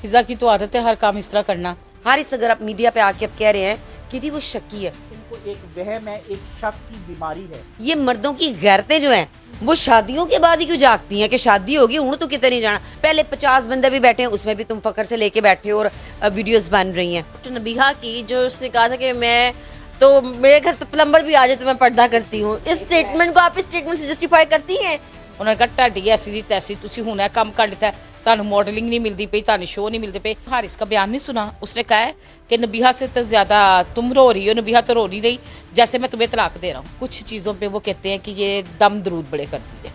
फिजा की तो आदत है हर काम इस तरह करना। हारिस, अगर आप मीडिया पे आके अब कह रहे हैं कि जी वो शक्की है, इनको एक वहम है, एक शक की बीमारी है। ये मर्दों की गैरतें जो हैं वो शादियों के बाद ही क्यों जागती हैं कि शादी होगी हूं तो कितने नहीं जाना। पहले 50 बंदे भी बैठे हैं, उसमें भी तुम फकर से लेके बैठे हो और वीडियोस बन रही हैं। डॉक्टर नबीहा की जो उसने कहा था कि मैं तो मेरे घर तो प्लम्बर भी आ जाए तो मैं पर्दा करती हूँ, इस स्टेटमेंट को आप इस स्टेटमेंट से जस्टिफाई करती हैं? उन्होंने कहा ढाडी ऐसी दी तैसी तुसी हुण काम कर लिता है, ਤੁਹਾਨੂੰ मॉडलिंग नहीं मिलती पई, ਤੁਹਾਨੂੰ शो नहीं मिलते पे। हारिस का बयान नहीं सुना, उसने कहा है कि नबीहा से तो ज्यादा तुम रो रही हो, नबीहा तो रो नहीं रही, जैसे मैं तुम्हें तलाक दे रहा हूँ। कुछ चीज़ों पे वो कहते हैं कि ये दम दरूद बड़े करती है।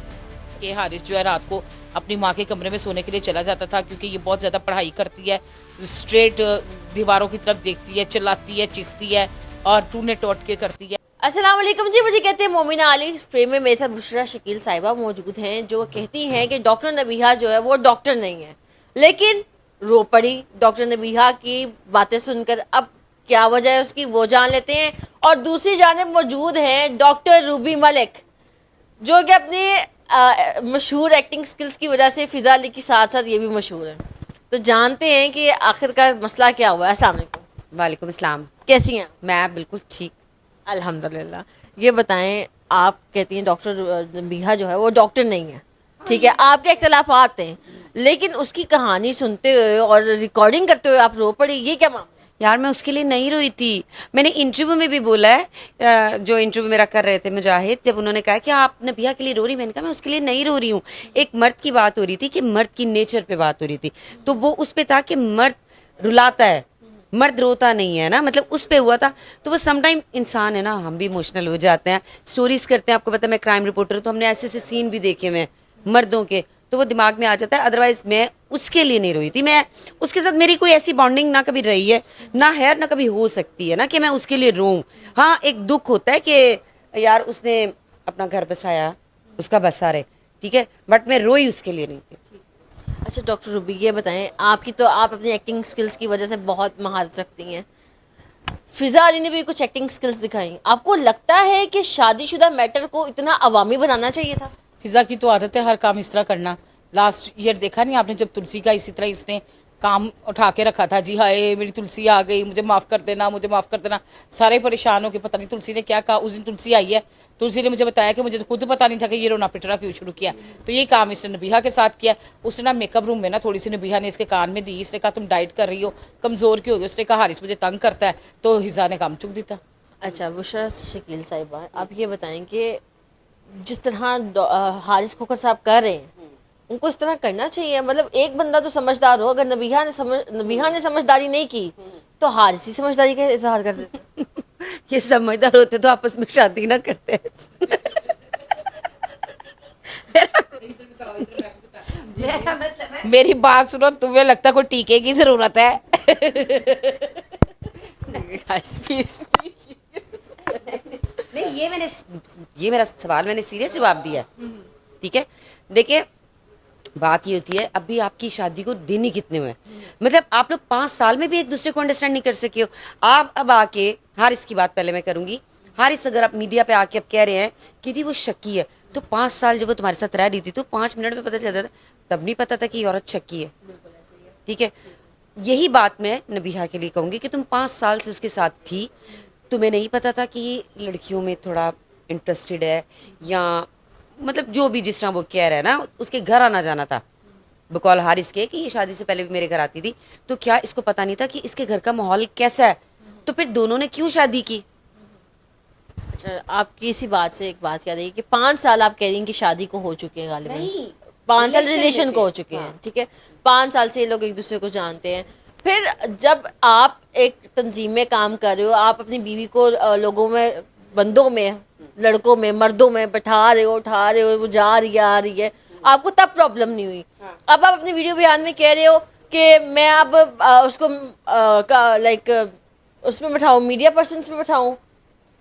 कि हारिस जो है रात को अपनी माँ के कमरे में सोने के लिए चला जाता था क्योंकि ये बहुत ज़्यादा पढ़ाई करती है, स्ट्रेट दीवारों की तरफ देखती है, चिल्लाती है, चीखती है और टूने टोट के करती है। अस्सलाम वालेकुम जी, मुझे कहते हैं मोमिना अली। फ्रेम में मेरे साथ बुशरा शकील साहिबा मौजूद हैं जो कहती हैं कि डॉक्टर नबीहा जो है वो डॉक्टर नहीं है, लेकिन रो पड़ी डॉक्टर नबीहा की बातें सुनकर। अब क्या वजह है उसकी वो जान लेते हैं। और दूसरी जानिब मौजूद हैं डॉक्टर रूबी मलिक जो कि अपनी मशहूर एक्टिंग स्किल्स की वजह से फिजा अली के साथ साथ ये भी मशहूर है। तो जानते हैं कि आखिरकार मसला क्या हुआ है। अस्सलाम वालेकुम। वालेकुम अस्सलाम। कैसी हैं? मैं बिल्कुल ठीक। अल्हम्दुलिल्लाह। ये बताएं, आप कहती हैं डॉक्टर नबीहा जो है वो डॉक्टर नहीं है, ठीक है, आपके इख्तलाफात हैं, लेकिन उसकी कहानी सुनते हुए और रिकॉर्डिंग करते हुए आप रो पड़ी, ये क्या मामला? यार मैं उसके लिए नहीं रोई थी। मैंने इंटरव्यू में भी बोला है, जो इंटरव्यू मेरा कर रहे थे मुजाहिद, जब उन्होंने कहा कि आप नबिया के लिए रो रही, मैंने कहा मैं उसके लिए नहीं रो रही हूँ। एक मर्द की बात हो रही थी कि मर्द की नेचर पे बात हो रही थी, तो वो उस पे था कि मर्द रुलाता है, मर्द रोता नहीं है ना, मतलब उस पे हुआ था। तो वो समटाइम इंसान है ना, हम भी इमोशनल हो जाते हैं, स्टोरीज करते हैं। आपको पता है मैं क्राइम रिपोर्टर हूँ, तो हमने ऐसे ऐसे सीन भी देखे हुए हैं मर्दों के, तो वो दिमाग में आ जाता है। अदरवाइज मैं उसके लिए नहीं रोई थी। मैं उसके साथ मेरी कोई ऐसी बॉन्डिंग ना कभी रही है, ना है, ना कभी हो सकती है ना कि मैं उसके लिए रोऊं। हाँ, एक दुख होता है कि यार उसने अपना घर बसाया, उसका बसा रहे, ठीक है, बट मैं रोई उसके लिए नहीं थी। अच्छा डॉक्टर रूबी, ये बताएं, आपकी तो आप अपनी एक्टिंग स्किल्स की वजह से बहुत महारत रखती हैं, फिजा अली ने भी कुछ एक्टिंग स्किल्स दिखाई। आपको लगता है कि शादीशुदा मैटर को इतना अवामी बनाना चाहिए था? फिजा की तो आदत है हर काम इस तरह करना। लास्ट ईयर देखा नहीं आपने, जब तुलसी का इसी तरह इसने काम उठा के रखा था, जी हाय मेरी तुलसी आ गई, मुझे माफ कर देना, मुझे माफ कर देना। सारे परेशान हो के पता नहीं तुलसी ने क्या कहा। उस दिन तुलसी आई है, तुलसी ने मुझे बताया कि मुझे तो खुद पता नहीं था कि ये रोना पिटना क्यों शुरू किया। तो ये काम इसने नबीहा के साथ किया। उसने ना मेकअप रूम में ना थोड़ी सी नबीहा ने इसके कान में दी, इसने कहा तुम डाइट कर रही हो, कमजोर क्यों हो गई। उसने कहा हारिस मुझे तंग करता है, तो हिजा ने काम चुक दिया। अच्छा बुशरा शकील साहिबा, आप ये बताएं कि जिस तरह हारिस खोखर साहब कर रहे हैं उनको इस तरह करना चाहिए? मतलब एक बंदा तो समझदार हो, अगर नबीहा ने समझदारी नहीं की तो हारिस ही समझदारी का इजहार कर देते। ये समझदार होते तो आपस में शादी ना करते। मेरी बात सुनो, तुम्हें लगता है कोई टीके की जरूरत है? नहीं, ये मेरा सवाल मैंने सीरियस जवाब दिया है, ठीक है। देखिए बात ये होती है, अभी आपकी शादी को दिन ही कितने हुए, मतलब आप लोग 5 साल में भी एक दूसरे को अंडरस्टैंड नहीं कर सके हो। आप अब आके, हारिस की बात पहले मैं करूंगी, हारिस अगर आप मीडिया पे आके अब कह रहे हैं कि जी वो शक्की है, तो 5 साल जब वो तुम्हारे साथ रह रही थी तो 5 मिनट में पता चलता था, तब नहीं पता था कि ये औरत शक्की है, ठीक है। यही बात मैं नबीहा के लिए कहूंगी कि तुम 5 साल से उसके साथ थी, तुम्हें नहीं पता था कि ये लड़कियों में थोड़ा इंटरेस्टेड है, या मतलब जो भी जिस तरह वो कह रहा है ना, उसके घर आना जाना था बकौल हारिस के कि ये शादी से पहले भी मेरे घर आती थी, तो क्या इसको पता नहीं था कि इसके घर का माहौल कैसा है? तो फिर दोनों ने क्यों शादी की? अच्छा, आपकी इसी बात से एक बात याद आई कि 5 साल आप कह रही हैं कि शादी को हो चुके हैं, गालिबन 5 साल रिलेशन को हो चुके हैं, ठीक है, 5 साल से ये लोग एक दूसरे को जानते हैं। फिर जब आप एक तंजीम में काम कर रहे हो, आप अपनी बीवी को लोगों में, बंदों में, लड़कों में, मर्दों में बैठा रहे हो, उठा रहे हो, वो जा रही है आ रही है, आपको तब प्रॉब्लम नहीं हुई। अब आप अपने वीडियो बयान में कह रहे हो कि मैं अब उसको लाइक उसमें बैठाऊं, मीडिया पर्सन में बैठाऊं,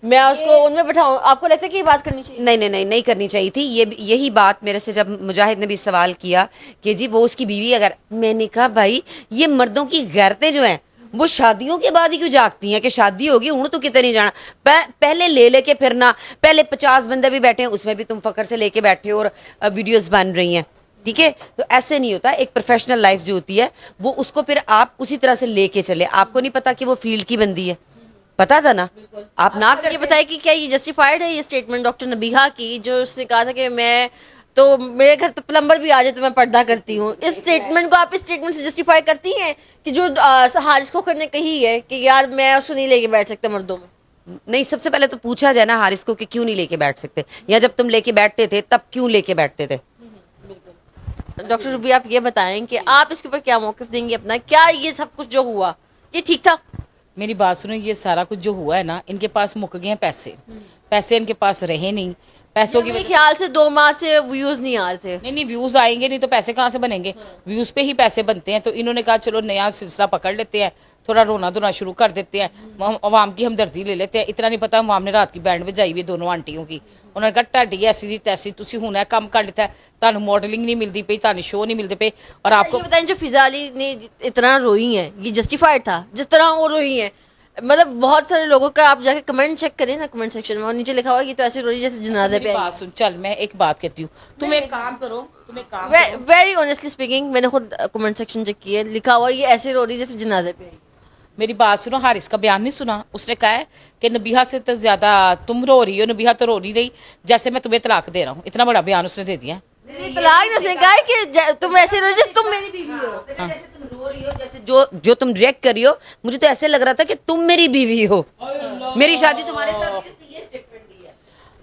मैं उसको उनमें बैठाऊं। आपको लगता है कि ये बात करनी चाहिए? नहीं करनी चाहिए थी। यही बात मेरे से जब मुजाहिद ने भी सवाल किया कि जी वो उसकी बीवी, अगर, मैंने कहा भाई ये मर्दों की गैरतें जो हैं वो शादियों के बाद ही क्यों जागती हैं कि शादी होगी हूं तो कितने नहीं जाना। पहले ले लेके फिरना, पहले 50 बंदे भी बैठे हैं, उसमें भी तुम फकर से लेके बैठे हो और वीडियोस बन रही हैं। ठीक है। तो ऐसे नहीं होता, एक प्रोफेशनल लाइफ जो होती है वो उसको फिर आप उसी तरह से लेके चले। आपको नहीं पता कि वो फील्ड की बंदी है, पता था ना, आप ना ये बताइए कि क्या ये जस्टिफाइड है ये स्टेटमेंट डॉक्टर नबीहा की, जो उसने कहा था कि मैं तो मेरे घर तो प्लम्बर भी आ जाए तो मैं पर्दा करती हूँ। इस स्टेटमेंट को आप इस स्टेटमेंट से जस्टिफाई करती हैं कि जो हारिस खोखर ने कही है कि यार मैं उसको नहीं लेके बैठ सकता मर्दों में? नहीं, सबसे पहले तो पूछा जाए ना हारिस को कि क्यों नहीं लेके बैठ सकते, या जब तुम लेके बैठते थे तब क्यों लेके बैठते थे। डॉक्टर रूबी आप ये बताएं कि आप इसके ऊपर क्या मौक़िफ़ देंगे अपना, क्या ये सब कुछ जो हुआ ये ठीक था? मेरी बात सुनो, ये सारा कुछ जो हुआ है ना, इनके पास मुक गए हैं पैसे, पैसे इनके पास रहे नहीं, पैसों की मेरे ख्याल से 2 माह से व्यूज नहीं आ रहे थे। नहीं नहीं, व्यूज आएंगे नहीं तो पैसे कहाँ से बनेंगे, व्यूज पे ही पैसे बनते हैं। तो इन्होंने कहा चलो नया सिलसिला पकड़ लेते हैं, थोड़ा रोना धोना शुरू कर देते हैं, हम अवाम की हमदर्दी ले लेते हैं। इतना नहीं पता अवाम ने रात की बैंड बजाई हुई दोनों आंटियों की। उन्होंने कहा ढाडी ऐसी दी तैसी, तुसी हुण है काम कर लिता, ਤੁਹਾਨੂੰ मॉडलिंग नहीं मिलती पई, ਤੁਹਾਨੂੰ शो नहीं मिलते पे, और आपको ये बताएं जो फिजा अली ने इतना रोई है ये जस्टिफाइड था जिस तरह वो रोई है? मतलब बहुत सारे लोगों का आप जाके कमेंट चेक करें ना, कमेंट सेक्शन में, और नीचे लिखा हुआ है कि तो ऐसे रोई जैसे जनाजे पे मेरी बात सुन, चल मैं एक बात कहती हूँ, तुम एक काम करो, तुम एक काम आई। वेरी ऑनेस्टली स्पीकिंग मैंने खुद कमेंट सेक्शन चेक किया, लिखा हुआ है ये ऐसे रो रही जैसे जनाजे पे आई। मेरी बात सुनो, हारिस का बयान नहीं सुना? उसने कहा है कि नबीहा से तो ज्यादा तुम रो रही हो, नबीहा तो रो नहीं रही, जैसे मैं तुम्हें तलाक दे रहा हूँ। इतना बड़ा बयान उसने दे दिया। तलाक ने उसने कहा है कि तुम ऐसे रो जैसे तुम मेरी बीवी हो। जैसे तुम रो रही हो, जैसे जो तुम रिएक्ट कर रही हो, मुझे तो ऐसे लग रहा था कि तुम मेरी बीवी हो, मेरी शादी तुम्हारे साथ हुई, इसने ये स्टेटमेंट दी है।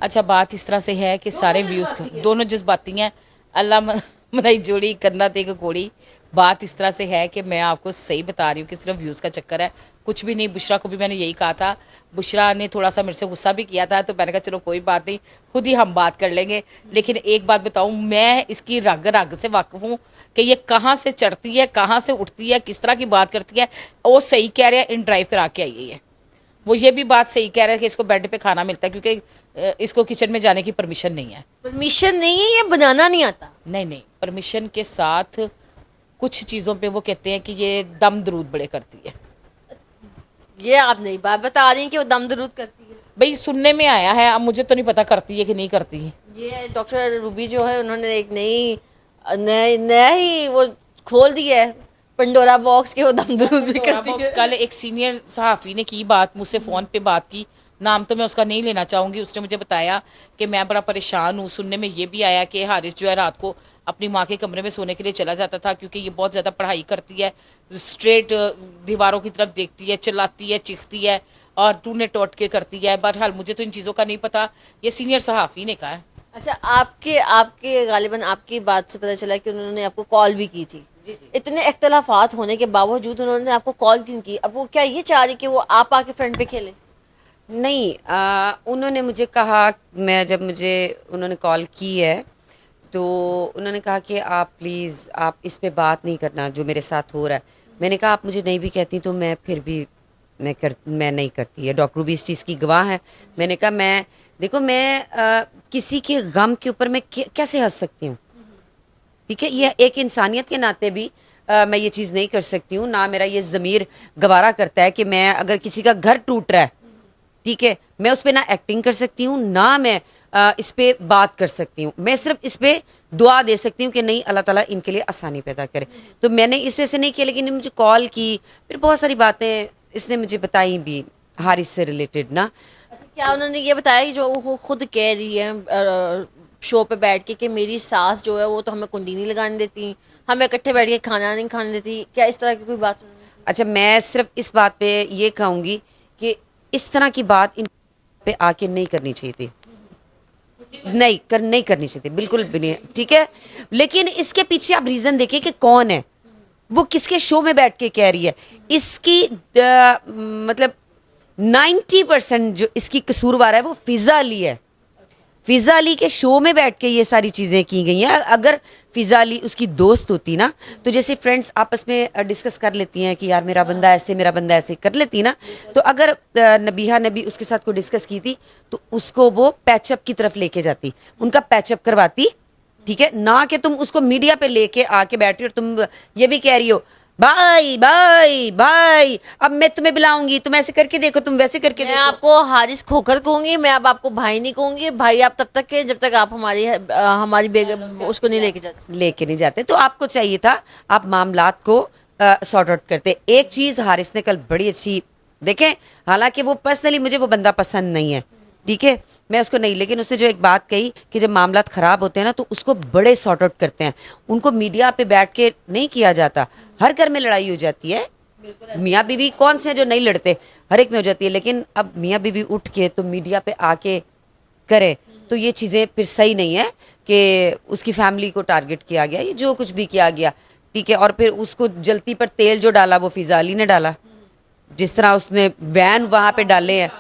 अच्छा, बात इस तरह से है कि सारे व्यूज दोनों जज्बाती हैं, अल्लाह मनाई जोड़ी करना ते कोड़ी। बात इस तरह से है कि मैं आपको सही बता रही हूँ कि सिर्फ व्यूज का चक्कर है, कुछ भी नहीं। बुशरा को भी मैंने यही कहा था, बुशरा ने थोड़ा सा मेरे से गुस्सा भी किया था, तो मैंने कहा चलो कोई बात नहीं, खुद ही हम बात कर लेंगे। लेकिन एक बात बताऊं, मैं इसकी रग रग से वाकिफ हूँ कि ये कहाँ से चढ़ती है, कहाँ से उठती है, किस तरह की बात करती है। वो सही कह रहा है, इन ड्राइव करा के आई है। वो ये भी बात सही कह रहा है कि इसको बेड पे खाना मिलता है, क्योंकि इसको किचन में जाने की परमिशन नहीं है। परमिशन नहीं है, ये बनाना नहीं आता। नहीं नहीं, परमिशन के साथ कुछ चीज़ों पे वो कहते हैं कि ये दम दरूद बड़े करती है। ये आप नहीं बात बता रही हैं कि वो दम दरूद करती है? भाई सुनने में आया है, अब मुझे तो नहीं पता करती है कि नहीं करती है। ये डॉक्टर रूबी जो है उन्होंने एक नया ही वो खोल दिया है पंडोरा बॉक्स के, वो दम दरूद भी करती है। कल एक सीनियर सहाफ़ी ने की बात, मुझसे फ़ोन पे बात की, नाम तो मैं उसका नहीं लेना चाहूँगी। उसने मुझे बताया कि मैं बड़ा परेशान हूँ। सुनने में ये भी आया कि हारिस जो है रात को अपनी माँ के कमरे में सोने के लिए चला जाता था, क्योंकि ये बहुत ज़्यादा पढ़ाई करती है, स्ट्रेट दीवारों की तरफ देखती है, चिल्लाती है, चीखती है और टूने टोट के करती है। बहरहाल मुझे तो इन चीज़ों का नहीं पता, ये सीनियर सहाफ़ी ने कहा है। अच्छा, आपके गालिबन आपकी बात से पता चला कि उन्होंने आपको कॉल भी की थी। इतने इख्तलाफात होने के बावजूद उन्होंने आपको कॉल क्यों की? अब वो क्या ये चाह रही कि वो आप आके फ्रंट पे खेले? नहीं, उन्होंने मुझे कहा, जब मुझे उन्होंने कॉल की है तो उन्होंने कहा कि आप प्लीज़ आप इस पे बात नहीं करना जो मेरे साथ हो रहा है। मैंने कहा आप मुझे नहीं भी कहती तो मैं फिर भी मैं नहीं करती है। डॉक्टर भी इस चीज़ की गवाह है। मैंने कहा मैं किसी के गम के ऊपर मैं कैसे हंस सकती हूँ, ठीक है। ये एक इंसानियत के नाते भी मैं ये चीज़ नहीं कर सकती हूँ, ना मेरा ये ज़मीर गवारा करता है कि मैं अगर किसी का घर टूट रहा है, ठीक है, मैं उस पर ना एक्टिंग कर सकती हूँ, ना मैं इस पे बात कर सकती हूँ। मैं सिर्फ इस पे दुआ दे सकती हूँ कि नहीं अल्लाह ताला इनके लिए आसानी पैदा करे। तो मैंने इस वजह से नहीं किया, लेकिन मुझे कॉल की, फिर बहुत सारी बातें इसने मुझे बताई भी हारिस से रिलेटेड ना। अच्छा, क्या उन्होंने ये बताया कि जो वो खुद कह रही है शो पे बैठ के कि मेरी सास जो है वो तो हमें कुंडी नहीं लगाने देती, हमें इकट्ठे बैठ के खाना नहीं खाने देती, क्या इस तरह की कोई बात? अच्छा, मैं सिर्फ इस बात पे ये कहूँगी कि इस तरह की बात इन पे आके नहीं करनी चाहिए थी, नहीं करनी चाहिए थी, बिल्कुल भी नहीं, ठीक है। लेकिन इसके पीछे आप रीजन देखिए कि कौन है, वो किसके शो में बैठ के कह रही है। इसकी मतलब 90% जो इसकी कसूरवार है वो फिजा अली है। फिजा अली के शो में बैठ के ये सारी चीज़ें की गई हैं। अगर फिजा अली उसकी दोस्त होती ना, तो जैसे फ्रेंड्स आपस में डिस्कस कर लेती हैं कि यार मेरा बंदा ऐसे कर लेती ना, तो अगर नबीहा ने भी उसके साथ कोई डिस्कस की थी तो उसको वो पैचअप की तरफ लेके जाती, उनका पैचअप करवाती, ठीक है, ना कि तुम उसको मीडिया पे लेके आके बैठी और तुम ये भी कह रही हो भाई भाई भाई अब मैं तुम्हें बुलाऊंगी, तुम ऐसे करके देखो, तुम वैसे करके मैं देखो। आपको हारिस खोकर कहूंगी, मैं अब आपको भाई नहीं कहूंगी। भाई आप तब तक के जब तक आप हमारी बेगम उसको नहीं लेके जाते। लेके नहीं जाते। तो आपको चाहिए था आप मामलात को सॉर्ट आउट करते। एक चीज हारिस ने कल बड़ी अच्छी, देखें हालांकि वो पर्सनली मुझे वो बंदा पसंद नहीं है, ठीक है, मैं उसको नहीं, लेकिन उसने जो एक बात कही कि जब मामलात खराब होते हैं ना तो उसको बड़े सॉर्ट आउट करते हैं, उनको मीडिया पे बैठ के नहीं किया जाता। हर घर में लड़ाई हो जाती है, मियाँ बीवी कौन से हैं जो नहीं लड़ते, हर एक में हो जाती है, लेकिन अब मियाँ बीवी उठ के तो मीडिया पे आके करे तो ये चीजें फिर सही नहीं है कि उसकी फैमिली को टारगेट किया गया, ये जो कुछ भी किया गया, ठीक है। और फिर उसको जलती पर तेल जो डाला वो फिजा अली ने डाला, जिस तरह उसने वैन वहां पे डाले हैं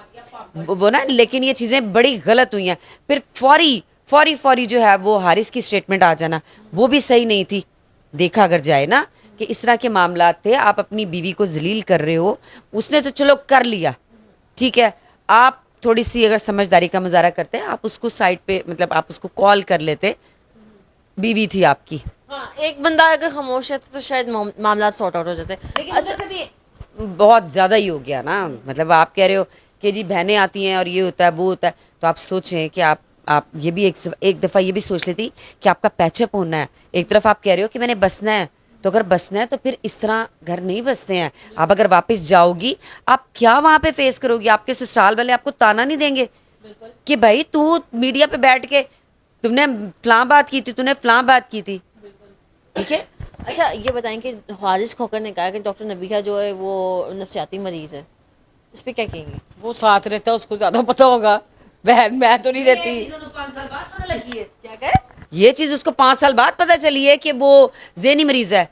वो ना, लेकिन ये चीजें बड़ी गलत हुई हैं। फिर फौरी जो है वो हारिस की स्टेटमेंट आ जाना वो भी सही नहीं थी। देखा अगर जाए ना कि इस तरह के मामला थे, आप अपनी बीवी को जलील कर रहे हो, उसने तो चलो कर लिया, ठीक है, आप थोड़ी सी अगर समझदारी का मुजाहरा करते हैं, आप उसको साइड पे, मतलब आप उसको कॉल कर लेते, बीवी थी आपकी। हाँ, एक बंदा अगर खामोश है तो शायद मामला सॉर्ट आउट हो जाते। अच्छा बहुत ज्यादा ही हो गया ना, मतलब आप कह रहे हो कि जी बहनें आती हैं और ये होता है वो होता है, तो आप सोचें कि आप ये भी एक दफा ये भी सोच लेती कि आपका पैचअप होना है। एक तरफ आप कह रहे हो कि मैंने बसना है, तो अगर बसना है तो फिर इस तरह घर नहीं बसते हैं। आप अगर वापस जाओगी आप क्या वहां पे फेस करोगी? आपके ससुराल वाले आपको ताना नहीं देंगे कि भाई तू मीडिया पे बैठ के तुमने फलां बात की थी, तूने फलां बात की थी, ठीक है। अच्छा ये बताएं कि हारिस खोकर ने कहा कि डॉक्टर नबीहा जो है वो नफसियाती मरीज है, इस पे क्या कहेंगे? वो साथ रहता है, उसको ज्यादा पता होगा, बहन मैं तो नहीं रहती। क्या कहे? ये चीज उसको 5 साल बाद पता चली है कि वो ज़हनी मरीज है।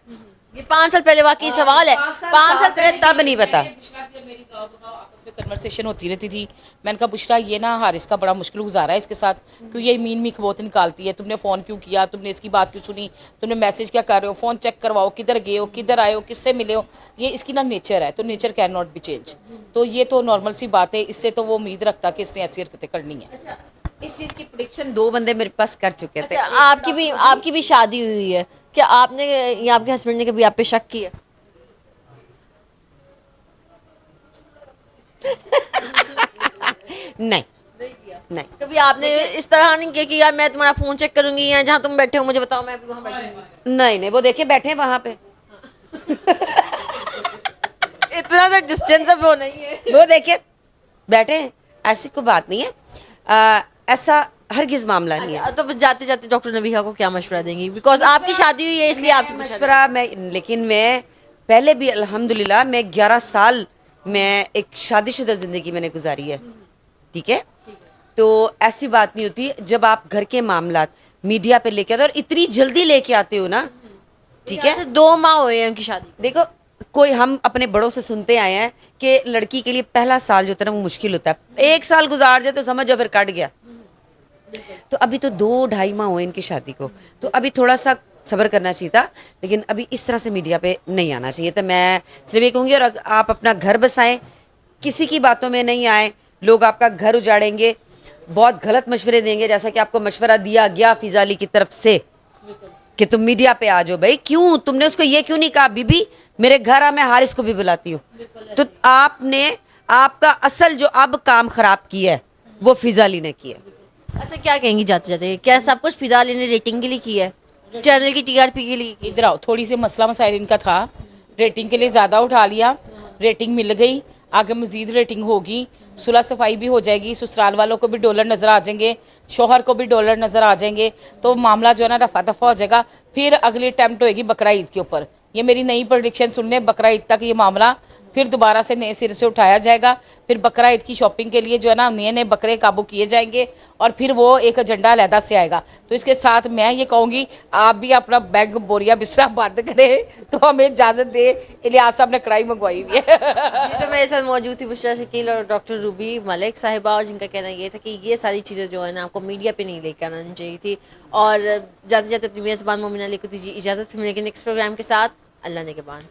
ये 5 साल पहले वाकई सवाल है। 5 साल पहले तब नहीं पता। आपस में कन्वर्सेशन होती रहती थी, मैंने कहा बुशरा ये ना हारिस का बड़ा मुश्किल गुजारा है इसके साथ, क्यों ये मीन मीख बहुत निकालती है, तुमने फ़ोन क्यों किया, तुमने इसकी बात क्यों सुनी, तुमने मैसेज क्या कर रहे हो, फ़ोन चेक करवाओ, किधर गए हो, किधर आए हो, किससे मिले हो, ये इसकी ना नेचर है, तो nature can not be change. तो ये तो नॉर्मल सी बात है, इससे तो वो उम्मीद रखता कि इसने ऐसी हरकतें करनी है। इस चीज की प्रेडिक्शन 2 बंदे मेरे पास कर चुके थे। अच्छा आपकी भी शादी हुई है, क्या आपने या आपके हस्बैंड ने कभी आप पे शक किया? नहीं नहीं, कभी आपने इस तरह नहीं किया कि यार मैं तुम्हारा फोन चेक करूंगी या जहाँ तुम बैठे हो मुझे बताओ मैं भी वहाँ बैठूंगी? नहीं, वो देखे बैठे हैं वहां पे। इतना सा डिस्टेंस अब वो नहीं है। वो देखे बैठे हैं, ऐसी कोई बात नहीं है, ऐसा हरगिज मामला नहीं है। तो जाते जाते डॉक्टर नबीहा को क्या मशवरा देंगी? बिकॉज आपकी शादी हुई है इसलिए आपसे पूछा। मशवरा मैं, लेकिन मैं पहले भी अल्हम्दुलिल्लाह मैं 11 साल मैं एक शादीशुदा जिंदगी मैंने गुजारी है, ठीक है। तो ऐसी बात नहीं होती जब आप घर के मामलात मीडिया पे लेके आते हो और इतनी जल्दी लेके आते हो ना, ठीक है। 2 माह हुए हैं उनकी शादी। देखो कोई हम अपने बड़ों से सुनते आए हैं कि लड़की के लिए पहला साल जो होता है ना वो मुश्किल होता है, 1 साल गुजार जाए तो समझो फिर कट गया। तो अभी तो 2-2.5 माह हुए इनकी शादी को, तो अभी थोड़ा सा सब्र करना चाहिए था, लेकिन अभी इस तरह से मीडिया पे नहीं आना चाहिए। तो मैं सिर्फ ये कहूंगी, और आप अपना घर बसाएं, किसी की बातों में नहीं आए, लोग आपका घर उजाड़ेंगे, बहुत गलत मशवरे देंगे, जैसा कि आपको मशवरा दिया गया फिजा अली की तरफ से कि तुम मीडिया पे आ जाओ। भाई क्यों तुमने उसको ये क्यों नहीं कहा बीबी मेरे घर आ, मैं हारिस को भी बुलाती हूँ? तो आपने आपका असल जो अब काम खराब किया है वो फिजा अली ने किया। अच्छा क्या कहेंगी जाते जाते, क्या सब कुछ फिजा अली ने रेटिंग के लिए किया है, चैनल की टीआरपी के लिए? इधर आओ, थोड़ी सी मसला मसाइल इनका था, रेटिंग के लिए ज़्यादा उठा लिया, रेटिंग मिल गई, आगे मजीद रेटिंग होगी, सुलह सफाई भी हो जाएगी, ससुराल वालों को भी डॉलर नज़र आ जाएंगे, शोहर को भी डॉलर नज़र आ जाएंगे, तो मामला जो है ना रफा दफा हो जाएगा। फिर अगली अटैम्प्ट होएगी बकरा ईद के ऊपर। ये मेरी नई प्रेडिक्शन सुनने, बकरा ईद तक ये मामला फिर दोबारा से नए सिरे से उठाया जाएगा। फिर बकरा ईद की शॉपिंग के लिए जो है ना नए नए बकरे काबू किए जाएंगे और फिर वो एक एजेंडा अलहदा से आएगा। तो इसके साथ मैं ये कहूँगी आप भी अपना बैग बोरिया बिस्तरा बंद करें तो हमें इजाज़त दे। इलियास साहब ने कढ़ाई मंगवाई हुई है। ये तो मेरे साथ मौजूद थी बुशरा शकील और डॉक्टर रूबी मलिक साहिबा, और जिनका कहना ये था कि ये सारी चीज़ें जो है ना आपको मीडिया पे नहीं लेकर आनी चाहिए थी। और जाते जाते अपनी मेज़बान मोमिना अली को दीजिए इजाज़त, फिर मिलेंगे नेक्स्ट प्रोग्राम के साथ। अल्लाह ने के बाद।